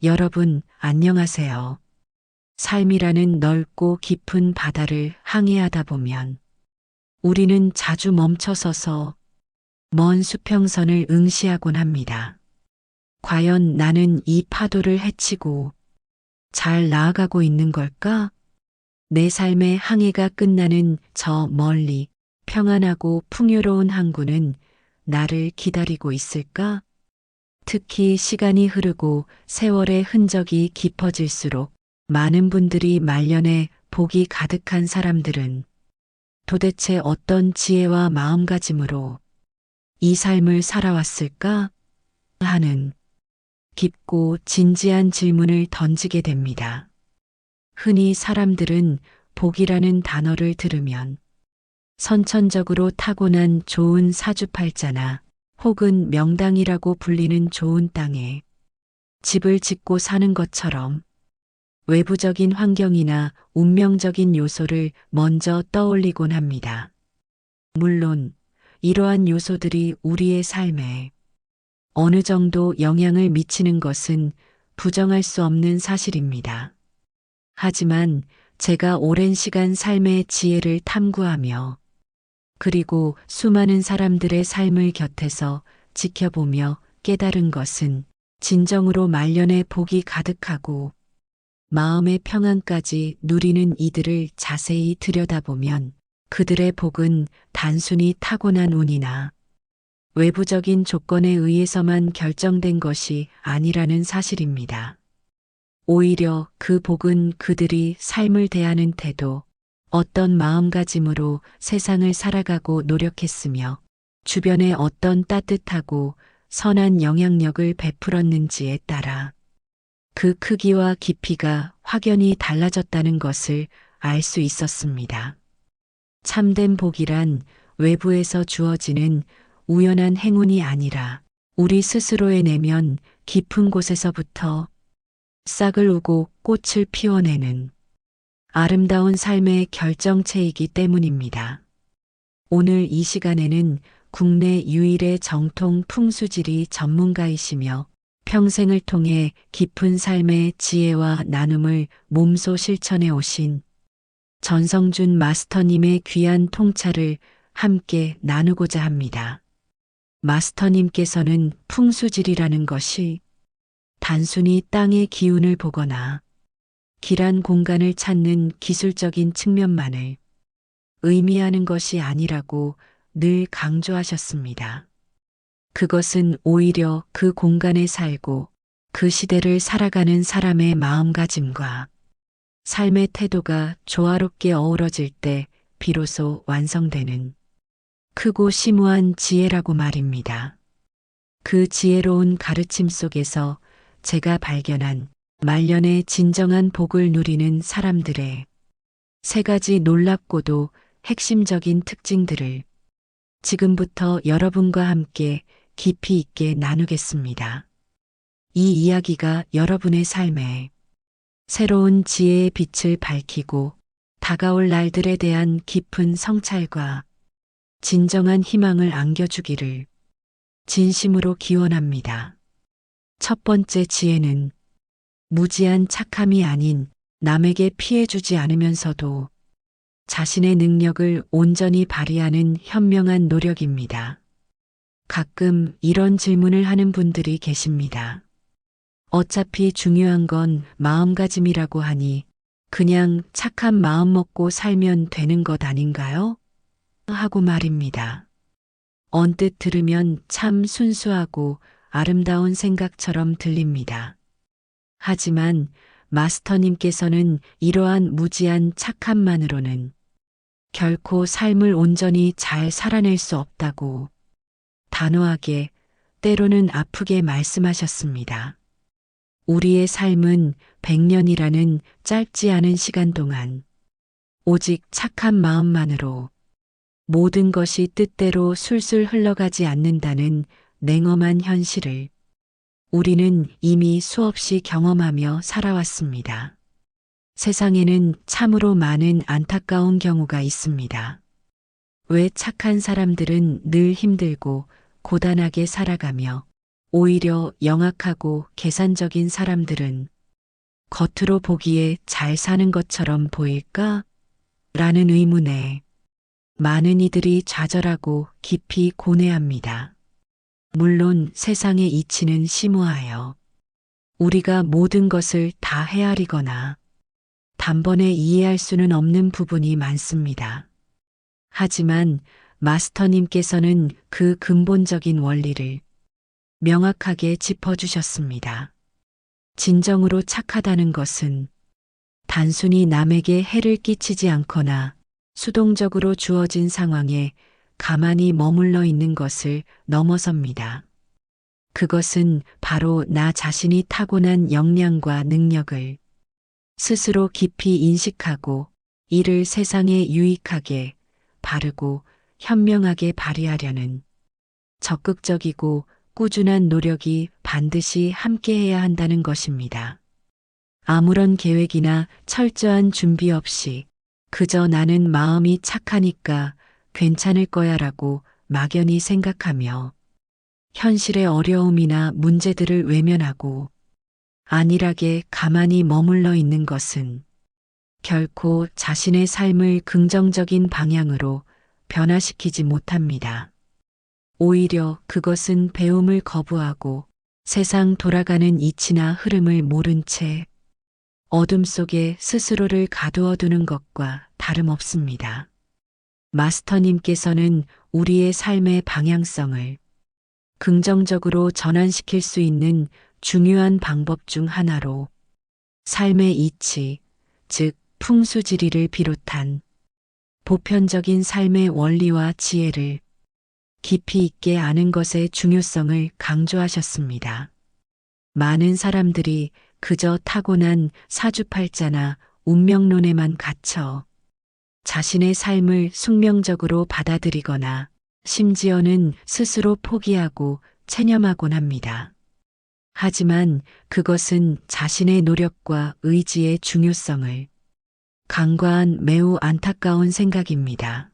여러분, 안녕하세요. 삶이라는 넓고 깊은 바다를 항해하다 보면 우리는 자주 멈춰서서 먼 수평선을 응시하곤 합니다. 과연 나는 이 파도를 헤치고 잘 나아가고 있는 걸까? 내 삶의 항해가 끝나는 저 멀리 평안하고 풍요로운 항구는 나를 기다리고 있을까? 특히 시간이 흐르고 세월의 흔적이 깊어질수록 많은 분들이 말년에 복이 가득한 사람들은 도대체 어떤 지혜와 마음가짐으로 이 삶을 살아왔을까? 하는 깊고 진지한 질문을 던지게 됩니다. 흔히 사람들은 복이라는 단어를 들으면 선천적으로 타고난 좋은 사주팔자나 혹은 명당이라고 불리는 좋은 땅에 집을 짓고 사는 것처럼 외부적인 환경이나 운명적인 요소를 먼저 떠올리곤 합니다. 물론 이러한 요소들이 우리의 삶에 어느 정도 영향을 미치는 것은 부정할 수 없는 사실입니다. 하지만 제가 오랜 시간 삶의 지혜를 탐구하며 그리고 수많은 사람들의 삶을 곁에서 지켜보며 깨달은 것은 진정으로 말년에 복이 가득하고 마음의 평안까지 누리는 이들을 자세히 들여다보면 그들의 복은 단순히 타고난 운이나 외부적인 조건에 의해서만 결정된 것이 아니라는 사실입니다. 오히려 그 복은 그들이 삶을 대하는 태도, 어떤 마음가짐으로 세상을 살아가고 노력했으며 주변에 어떤 따뜻하고 선한 영향력을 베풀었는지에 따라 그 크기와 깊이가 확연히 달라졌다는 것을 알 수 있었습니다. 참된 복이란 외부에서 주어지는 우연한 행운이 아니라 우리 스스로의 내면 깊은 곳에서부터 싹을 우고 꽃을 피워내는 아름다운 삶의 결정체이기 때문입니다. 오늘 이 시간에는 국내 유일의 정통 풍수지리 전문가이시며 평생을 통해 깊은 삶의 지혜와 나눔을 몸소 실천해 오신 전성준 마스터님의 귀한 통찰을 함께 나누고자 합니다. 마스터님께서는 풍수지리라는 것이 단순히 땅의 기운을 보거나 길한 공간을 찾는 기술적인 측면만을 의미하는 것이 아니라고 늘 강조하셨습니다. 그것은 오히려 그 공간에 살고 그 시대를 살아가는 사람의 마음가짐과 삶의 태도가 조화롭게 어우러질 때 비로소 완성되는 크고 심오한 지혜라고 말입니다. 그 지혜로운 가르침 속에서 제가 발견한 말년의 진정한 복을 누리는 사람들의 세 가지 놀랍고도 핵심적인 특징들을 지금부터 여러분과 함께 깊이 있게 나누겠습니다. 이 이야기가 여러분의 삶에 새로운 지혜의 빛을 밝히고 다가올 날들에 대한 깊은 성찰과 진정한 희망을 안겨주기를 진심으로 기원합니다. 첫 번째 지혜는 무지한 착함이 아닌 남에게 피해주지 않으면서도 자신의 능력을 온전히 발휘하는 현명한 노력입니다. 가끔 이런 질문을 하는 분들이 계십니다. 어차피 중요한 건 마음가짐이라고 하니 그냥 착한 마음 먹고 살면 되는 것 아닌가요? 하고 말입니다. 언뜻 들으면 참 순수하고 아름다운 생각처럼 들립니다. 하지만 마스터님께서는 이러한 무지한 착함만으로는 결코 삶을 온전히 잘 살아낼 수 없다고 단호하게 때로는 아프게 말씀하셨습니다. 우리의 삶은 100년이라는 짧지 않은 시간 동안 오직 착한 마음만으로 모든 것이 뜻대로 술술 흘러가지 않는다는 냉엄한 현실을 우리는 이미 수없이 경험하며 살아왔습니다. 세상에는 참으로 많은 안타까운 경우가 있습니다. 왜 착한 사람들은 늘 힘들고 고단하게 살아가며 오히려 영악하고 계산적인 사람들은 겉으로 보기에 잘 사는 것처럼 보일까? 라는 의문에 많은 이들이 좌절하고 깊이 고뇌합니다. 물론 세상의 이치는 심오하여 우리가 모든 것을 다 헤아리거나 단번에 이해할 수는 없는 부분이 많습니다. 하지만 마스터님께서는 그 근본적인 원리를 명확하게 짚어주셨습니다. 진정으로 착하다는 것은 단순히 남에게 해를 끼치지 않거나 수동적으로 주어진 상황에 가만히 머물러 있는 것을 넘어섭니다. 그것은 바로 나 자신이 타고난 역량과 능력을 스스로 깊이 인식하고 이를 세상에 유익하게, 바르고 현명하게 발휘하려는 적극적이고 꾸준한 노력이 반드시 함께해야 한다는 것입니다. 아무런 계획이나 철저한 준비 없이 그저 나는 마음이 착하니까 괜찮을 거야라고 막연히 생각하며 현실의 어려움이나 문제들을 외면하고 안일하게 가만히 머물러 있는 것은 결코 자신의 삶을 긍정적인 방향으로 변화시키지 못합니다. 오히려 그것은 배움을 거부하고 세상 돌아가는 이치나 흐름을 모른 채 어둠 속에 스스로를 가두어 두는 것과 다름없습니다. 마스터님께서는 우리의 삶의 방향성을 긍정적으로 전환시킬 수 있는 중요한 방법 중 하나로 삶의 이치, 즉 풍수지리를 비롯한 보편적인 삶의 원리와 지혜를 깊이 있게 아는 것의 중요성을 강조하셨습니다. 많은 사람들이 그저 타고난 사주팔자나 운명론에만 갇혀 자신의 삶을 숙명적으로 받아들이거나 심지어는 스스로 포기하고 체념하곤 합니다. 하지만 그것은 자신의 노력과 의지의 중요성을 간과한 매우 안타까운 생각입니다.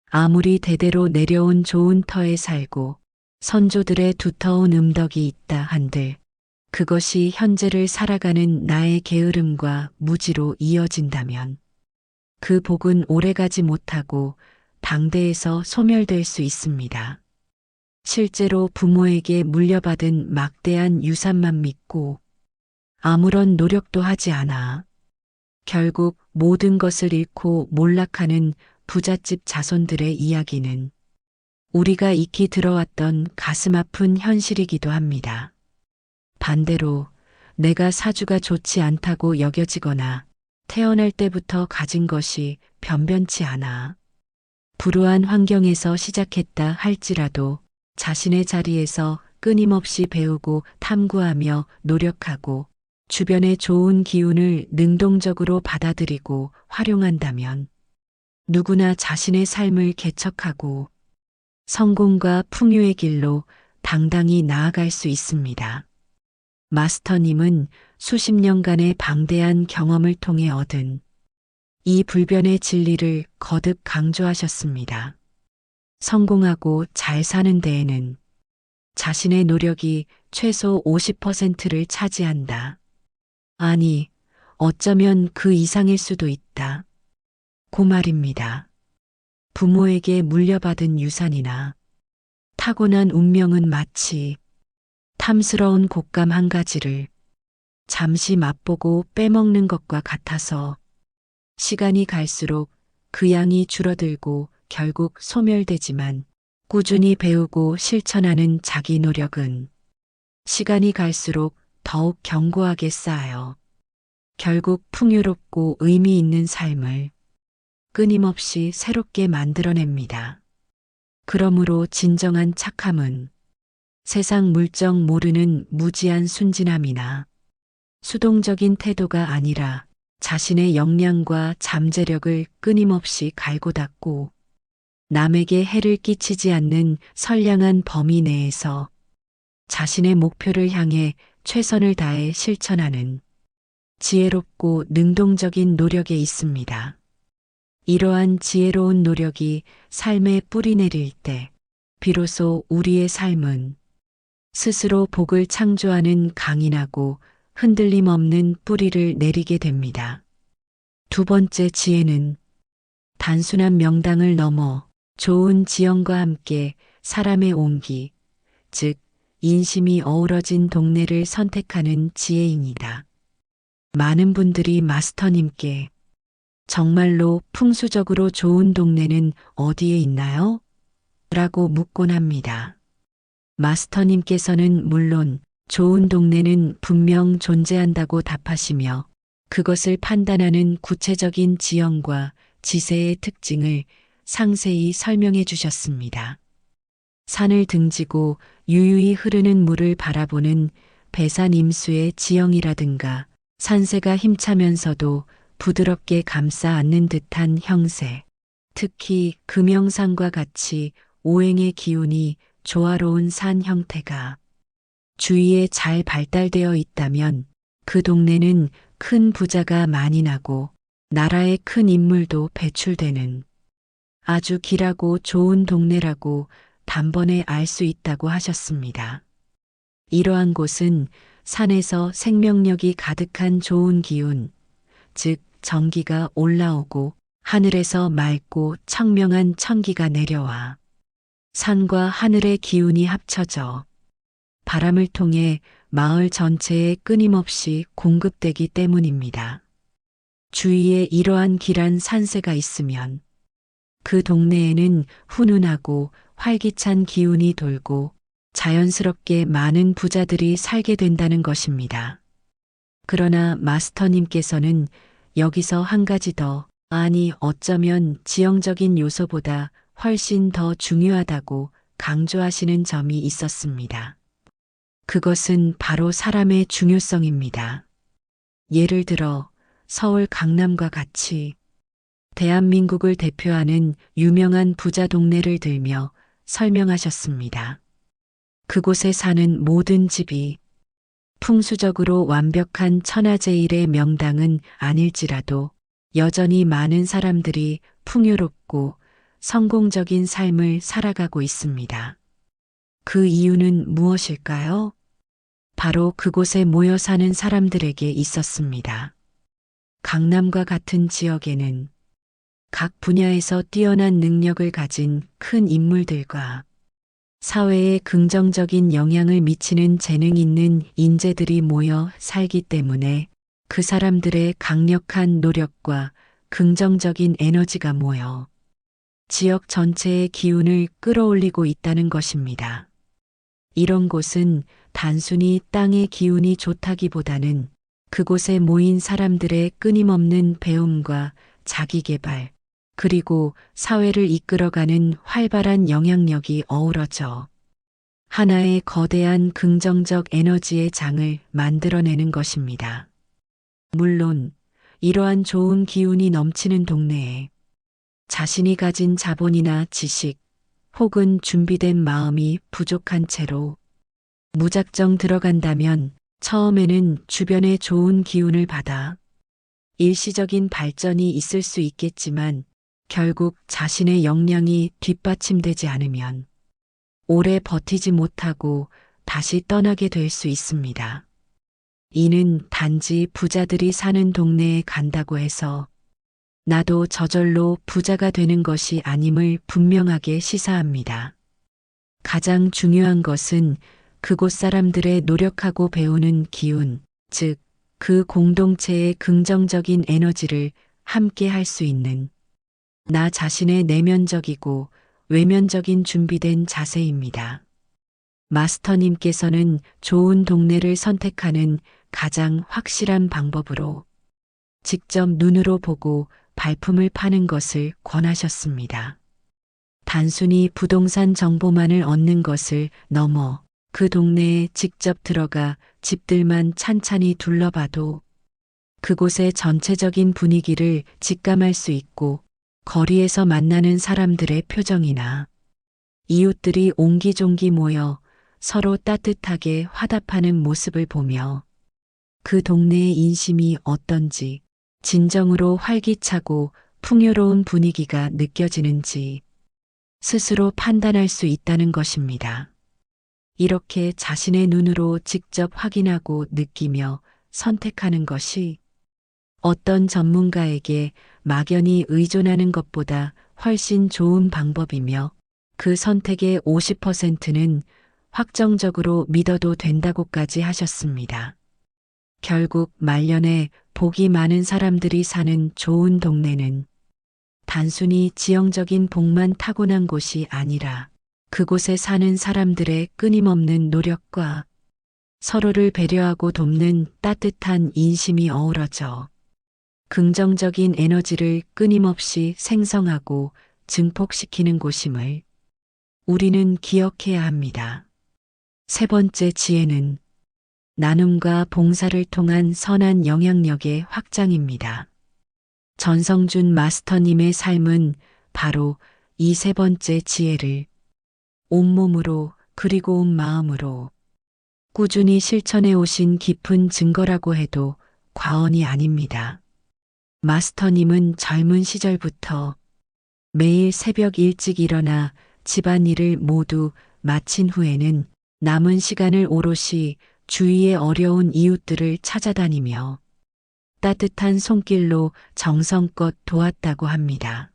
아무리 대대로 내려온 좋은 터에 살고 선조들의 두터운 음덕이 있다 한들 그것이 현재를 살아가는 나의 게으름과 무지로 이어진다면 그 복은 오래가지 못하고 당대에서 소멸될 수 있습니다. 실제로 부모에게 물려받은 막대한 유산만 믿고 아무런 노력도 하지 않아 결국 모든 것을 잃고 몰락하는 부잣집 자손들의 이야기는 우리가 익히 들어왔던 가슴 아픈 현실이기도 합니다. 반대로 내가 사주가 좋지 않다고 여겨지거나 태어날 때부터 가진 것이 변변치 않아 불우한 환경에서 시작했다 할지라도 자신의 자리에서 끊임없이 배우고 탐구하며 노력하고 주변의 좋은 기운을 능동적으로 받아들이고 활용한다면 누구나 자신의 삶을 개척하고 성공과 풍요의 길로 당당히 나아갈 수 있습니다. 마스터님은 수십 년간의 방대한 경험을 통해 얻은 이 불변의 진리를 거듭 강조하셨습니다. 성공하고 잘 사는 데에는 자신의 노력이 최소 50%를 차지한다. 아니, 어쩌면 그 이상일 수도 있다. 그 말입니다. 부모에게 물려받은 유산이나 타고난 운명은 마치 탐스러운 곶감 한 가지를 잠시 맛보고 빼먹는 것과 같아서 시간이 갈수록 그 양이 줄어들고 결국 소멸되지만 꾸준히 배우고 실천하는 자기 노력은 시간이 갈수록 더욱 견고하게 쌓여 결국 풍요롭고 의미 있는 삶을 끊임없이 새롭게 만들어냅니다. 그러므로 진정한 착함은 세상 물정 모르는 무지한 순진함이나 수동적인 태도가 아니라 자신의 역량과 잠재력을 끊임없이 갈고 닦고 남에게 해를 끼치지 않는 선량한 범위 내에서 자신의 목표를 향해 최선을 다해 실천하는 지혜롭고 능동적인 노력에 있습니다. 이러한 지혜로운 노력이 삶에 뿌리 내릴 때 비로소 우리의 삶은 스스로 복을 창조하는 강인하고 흔들림 없는 뿌리를 내리게 됩니다. 두 번째 지혜는 단순한 명당을 넘어 좋은 지형과 함께 사람의 온기, 즉 인심이 어우러진 동네를 선택하는 지혜입니다. 많은 분들이 마스터님께 정말로 풍수적으로 좋은 동네는 어디에 있나요? 라고 묻곤 합니다. 마스터님께서는 물론 좋은 동네는 분명 존재한다고 답하시며 그것을 판단하는 구체적인 지형과 지세의 특징을 상세히 설명해 주셨습니다. 산을 등지고 유유히 흐르는 물을 바라보는 배산 임수의 지형이라든가 산세가 힘차면서도 부드럽게 감싸 안는 듯한 형세, 특히 금영산과 같이 오행의 기운이 조화로운 산 형태가 주위에 잘 발달되어 있다면 그 동네는 큰 부자가 많이 나고 나라의 큰 인물도 배출되는 아주 길하고 좋은 동네라고 단번에 알 수 있다고 하셨습니다. 이러한 곳은 산에서 생명력이 가득한 좋은 기운, 즉 정기가 올라오고 하늘에서 맑고 청명한 천기가 내려와 산과 하늘의 기운이 합쳐져 바람을 통해 마을 전체에 끊임없이 공급되기 때문입니다. 주위에 이러한 길한 산세가 있으면 그 동네에는 훈훈하고 활기찬 기운이 돌고 자연스럽게 많은 부자들이 살게 된다는 것입니다. 그러나 마스터님께서는 여기서 한 가지 더, 아니 어쩌면 지형적인 요소보다 훨씬 더 중요하다고 강조하시는 점이 있었습니다. 그것은 바로 사람의 중요성입니다. 예를 들어 서울 강남과 같이 대한민국을 대표하는 유명한 부자 동네를 들며 설명하셨습니다. 그곳에 사는 모든 집이 풍수적으로 완벽한 천하제일의 명당은 아닐지라도 여전히 많은 사람들이 풍요롭고 성공적인 삶을 살아가고 있습니다. 그 이유는 무엇일까요? 바로 그곳에 모여 사는 사람들에게 있었습니다. 강남과 같은 지역에는 각 분야에서 뛰어난 능력을 가진 큰 인물들과 사회에 긍정적인 영향을 미치는 재능 있는 인재들이 모여 살기 때문에 그 사람들의 강력한 노력과 긍정적인 에너지가 모여 지역 전체의 기운을 끌어올리고 있다는 것입니다. 이런 곳은 단순히 땅의 기운이 좋다기보다는 그곳에 모인 사람들의 끊임없는 배움과 자기개발, 그리고 사회를 이끌어가는 활발한 영향력이 어우러져 하나의 거대한 긍정적 에너지의 장을 만들어내는 것입니다. 물론 이러한 좋은 기운이 넘치는 동네에 자신이 가진 자본이나 지식 혹은 준비된 마음이 부족한 채로 무작정 들어간다면 처음에는 주변의 좋은 기운을 받아 일시적인 발전이 있을 수 있겠지만 결국 자신의 역량이 뒷받침되지 않으면 오래 버티지 못하고 다시 떠나게 될 수 있습니다. 이는 단지 부자들이 사는 동네에 간다고 해서 나도 저절로 부자가 되는 것이 아님을 분명하게 시사합니다. 가장 중요한 것은 그곳 사람들의 노력하고 배우는 기운, 즉, 그 공동체의 긍정적인 에너지를 함께 할 수 있는 나 자신의 내면적이고 외면적인 준비된 자세입니다. 마스터님께서는 좋은 동네를 선택하는 가장 확실한 방법으로 직접 눈으로 보고 발품을 파는 것을 권하셨습니다. 단순히 부동산 정보만을 얻는 것을 넘어 그 동네에 직접 들어가 집들만 찬찬히 둘러봐도 그곳의 전체적인 분위기를 직감할 수 있고 거리에서 만나는 사람들의 표정이나 이웃들이 옹기종기 모여 서로 따뜻하게 화답하는 모습을 보며 그 동네의 인심이 어떤지 진정으로 활기차고 풍요로운 분위기가 느껴지는지 스스로 판단할 수 있다는 것입니다. 이렇게 자신의 눈으로 직접 확인하고 느끼며 선택하는 것이 어떤 전문가에게 막연히 의존하는 것보다 훨씬 좋은 방법이며 그 선택의 50%는 확정적으로 믿어도 된다고까지 하셨습니다. 결국 말년에 복이 많은 사람들이 사는 좋은 동네는 단순히 지형적인 복만 타고난 곳이 아니라 그곳에 사는 사람들의 끊임없는 노력과 서로를 배려하고 돕는 따뜻한 인심이 어우러져 긍정적인 에너지를 끊임없이 생성하고 증폭시키는 곳임을 우리는 기억해야 합니다. 세 번째 지혜는 나눔과 봉사를 통한 선한 영향력의 확장입니다. 전성준 마스터님의 삶은 바로 이 세 번째 지혜를 온몸으로 그리고 온 마음으로 꾸준히 실천해 오신 깊은 증거라고 해도 과언이 아닙니다. 마스터님은 젊은 시절부터 매일 새벽 일찍 일어나 집안일을 모두 마친 후에는 남은 시간을 오롯이 주위의 어려운 이웃들을 찾아다니며 따뜻한 손길로 정성껏 도왔다고 합니다.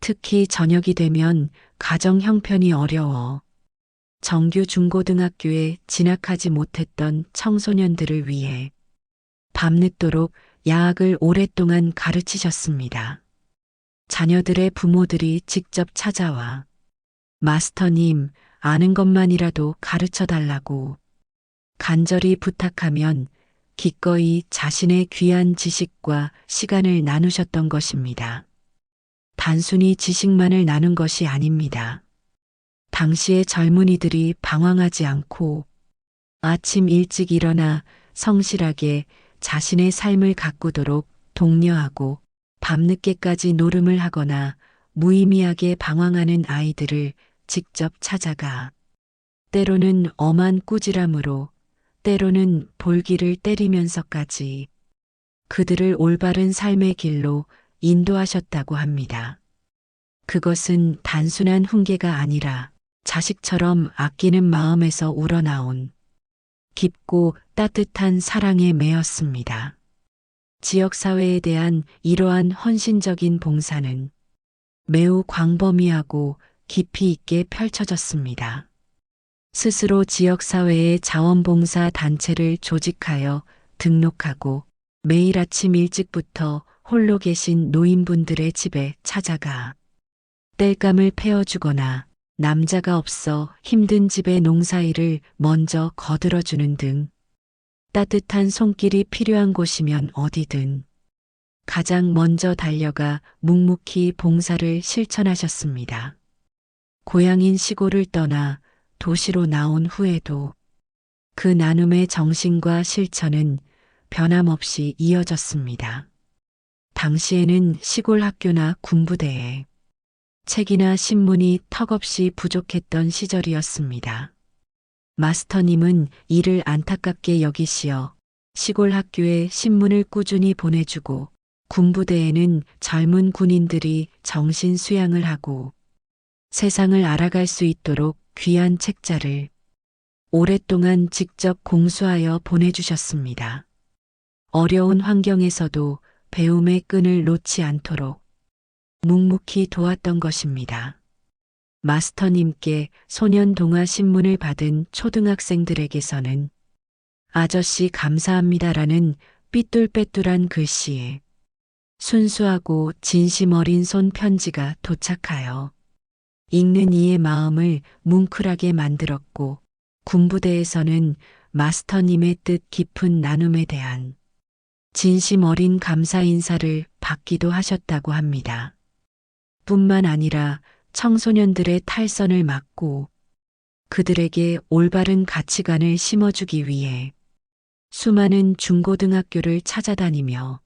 특히 저녁이 되면 가정 형편이 어려워 정규 중고등학교에 진학하지 못했던 청소년들을 위해 밤늦도록 야학을 오랫동안 가르치셨습니다. 자녀들의 부모들이 직접 찾아와 마스터님, 아는 것만이라도 가르쳐 달라고 간절히 부탁하면 기꺼이 자신의 귀한 지식과 시간을 나누셨던 것입니다. 단순히 지식만을 나눈 것이 아닙니다. 당시의 젊은이들이 방황하지 않고 아침 일찍 일어나 성실하게 자신의 삶을 가꾸도록 독려하고 밤늦게까지 노름을 하거나 무의미하게 방황하는 아이들을 직접 찾아가 때로는 엄한 꾸지람으로 때로는 볼기를 때리면서까지 그들을 올바른 삶의 길로 인도하셨다고 합니다. 그것은 단순한 훈계가 아니라 자식처럼 아끼는 마음에서 우러나온 깊고 따뜻한 사랑에 매였습니다. 지역사회에 대한 이러한 헌신적인 봉사는 매우 광범위하고 깊이 있게 펼쳐졌습니다. 스스로 지역사회의 자원봉사 단체를 조직하여 등록하고 매일 아침 일찍부터 홀로 계신 노인분들의 집에 찾아가 땔감을 패어주거나 남자가 없어 힘든 집의 농사일을 먼저 거들어주는 등 따뜻한 손길이 필요한 곳이면 어디든 가장 먼저 달려가 묵묵히 봉사를 실천하셨습니다. 고향인 시골을 떠나 도시로 나온 후에도 그 나눔의 정신과 실천은 변함없이 이어졌습니다. 당시에는 시골 학교나 군부대에 책이나 신문이 턱없이 부족했던 시절이었습니다. 마스터님은 이를 안타깝게 여기시어 시골 학교에 신문을 꾸준히 보내주고 군부대에는 젊은 군인들이 정신 수양을 하고 세상을 알아갈 수 있도록 귀한 책자를 오랫동안 직접 공수하여 보내주셨습니다. 어려운 환경에서도 배움의 끈을 놓지 않도록 묵묵히 도왔던 것입니다. 마스터님께 소년 동화 신문을 받은 초등학생들에게서는 아저씨 감사합니다라는 삐뚤빼뚤한 글씨에 순수하고 진심 어린 손 편지가 도착하여 읽는 이의 마음을 뭉클하게 만들었고 군부대에서는 마스터님의 뜻 깊은 나눔에 대한 진심 어린 감사 인사를 받기도 하셨다고 합니다. 뿐만 아니라 청소년들의 탈선을 막고 그들에게 올바른 가치관을 심어주기 위해 수많은 중고등학교를 찾아다니며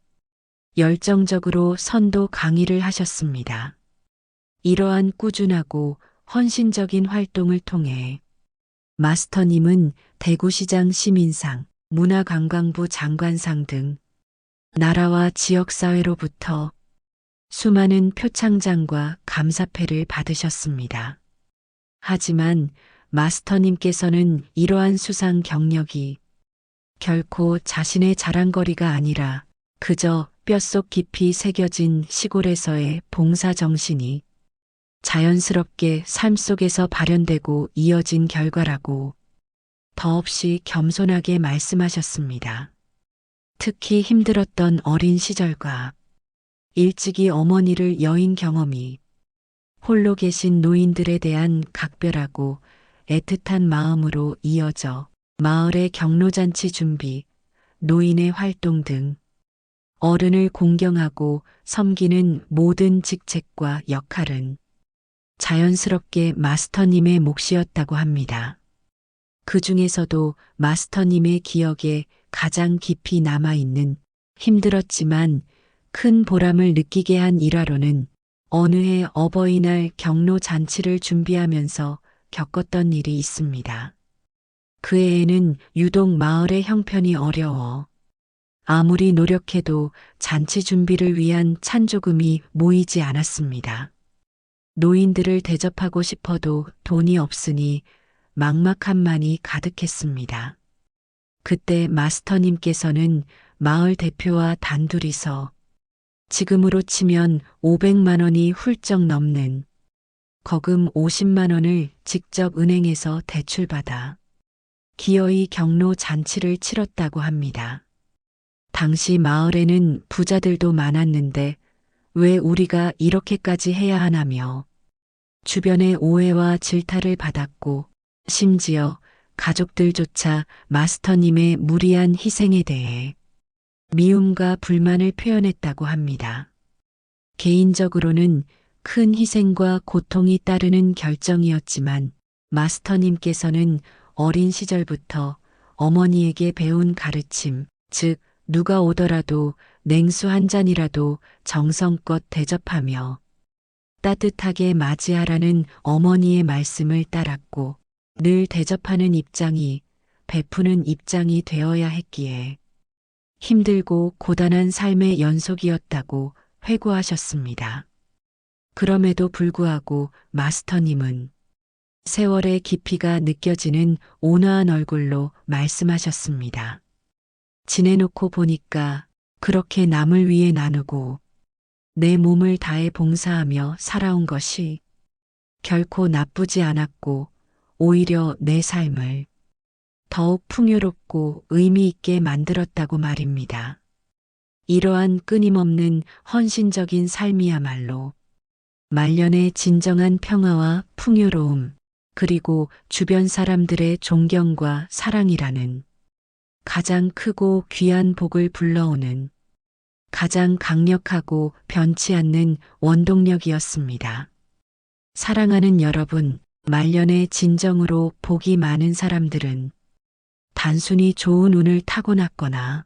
열정적으로 선도 강의를 하셨습니다. 이러한 꾸준하고 헌신적인 활동을 통해 마스터님은 대구시장 시민상, 문화관광부 장관상 등 나라와 지역사회로부터 수많은 표창장과 감사패를 받으셨습니다. 하지만 마스터님께서는 이러한 수상 경력이 결코 자신의 자랑거리가 아니라 그저 뼛속 깊이 새겨진 시골에서의 봉사 정신이 자연스럽게 삶 속에서 발현되고 이어진 결과라고 더없이 겸손하게 말씀하셨습니다. 특히 힘들었던 어린 시절과 일찍이 어머니를 여인 경험이 홀로 계신 노인들에 대한 각별하고 애틋한 마음으로 이어져 마을의 경로잔치 준비, 노인의 활동 등 어른을 공경하고 섬기는 모든 직책과 역할은 자연스럽게 마스터님의 몫이었다고 합니다. 그 중에서도 마스터님의 기억에 가장 깊이 남아있는 힘들었지만 큰 보람을 느끼게 한 일화로는 어느 해 어버이날 경로 잔치를 준비하면서 겪었던 일이 있습니다. 그 해에는 유독 마을의 형편이 어려워 아무리 노력해도 잔치 준비를 위한 찬조금이 모이지 않았습니다. 노인들을 대접하고 싶어도 돈이 없으니 막막함만이 가득했습니다. 그때 마스터님께서는 마을 대표와 단둘이서 지금으로 치면 500만 원이 훌쩍 넘는 거금 50만 원을 직접 은행에서 대출받아 기어이 경로 잔치를 치렀다고 합니다. 당시 마을에는 부자들도 많았는데 왜 우리가 이렇게까지 해야 하나며 주변의 오해와 질타를 받았고 심지어 가족들조차 마스터님의 무리한 희생에 대해 미움과 불만을 표현했다고 합니다. 개인적으로는 큰 희생과 고통이 따르는 결정이었지만 마스터님께서는 어린 시절부터 어머니에게 배운 가르침, 즉 누가 오더라도 냉수 한 잔이라도 정성껏 대접하며 따뜻하게 맞이하라는 어머니의 말씀을 따랐고 늘 대접하는 입장이 베푸는 입장이 되어야 했기에 힘들고 고단한 삶의 연속이었다고 회고하셨습니다. 그럼에도 불구하고 마스터님은 세월의 깊이가 느껴지는 온화한 얼굴로 말씀하셨습니다. 지내놓고 보니까 그렇게 남을 위해 나누고 내 몸을 다해 봉사하며 살아온 것이 결코 나쁘지 않았고 오히려 내 삶을 더욱 풍요롭고 의미 있게 만들었다고 말입니다. 이러한 끊임없는 헌신적인 삶이야말로 말년의 진정한 평화와 풍요로움, 그리고 주변 사람들의 존경과 사랑이라는 가장 크고 귀한 복을 불러오는 가장 강력하고 변치 않는 원동력이었습니다. 사랑하는 여러분, 말년에 진정으로 복이 많은 사람들은 단순히 좋은 운을 타고났거나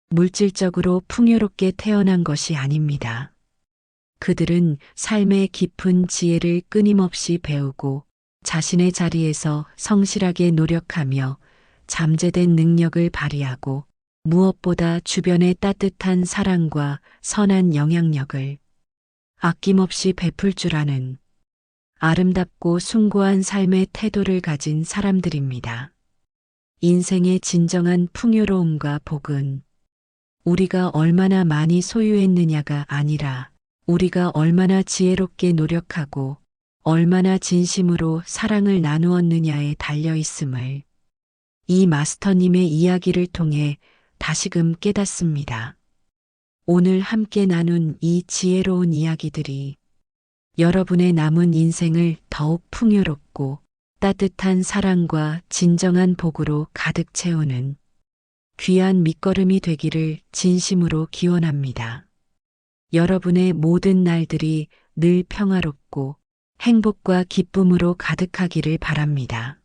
물질적으로 풍요롭게 태어난 것이 아닙니다. 그들은 삶의 깊은 지혜를 끊임없이 배우고 자신의 자리에서 성실하게 노력하며 잠재된 능력을 발휘하고 무엇보다 주변의 따뜻한 사랑과 선한 영향력을 아낌없이 베풀 줄 아는 아름답고 숭고한 삶의 태도를 가진 사람들입니다. 인생의 진정한 풍요로움과 복은 우리가 얼마나 많이 소유했느냐가 아니라 우리가 얼마나 지혜롭게 노력하고 얼마나 진심으로 사랑을 나누었느냐에 달려 있음을 이 마스터님의 이야기를 통해 다시금 깨닫습니다. 오늘 함께 나눈 이 지혜로운 이야기들이 여러분의 남은 인생을 더욱 풍요롭고 따뜻한 사랑과 진정한 복으로 가득 채우는 귀한 밑거름이 되기를 진심으로 기원합니다. 여러분의 모든 날들이 늘 평화롭고 행복과 기쁨으로 가득하기를 바랍니다.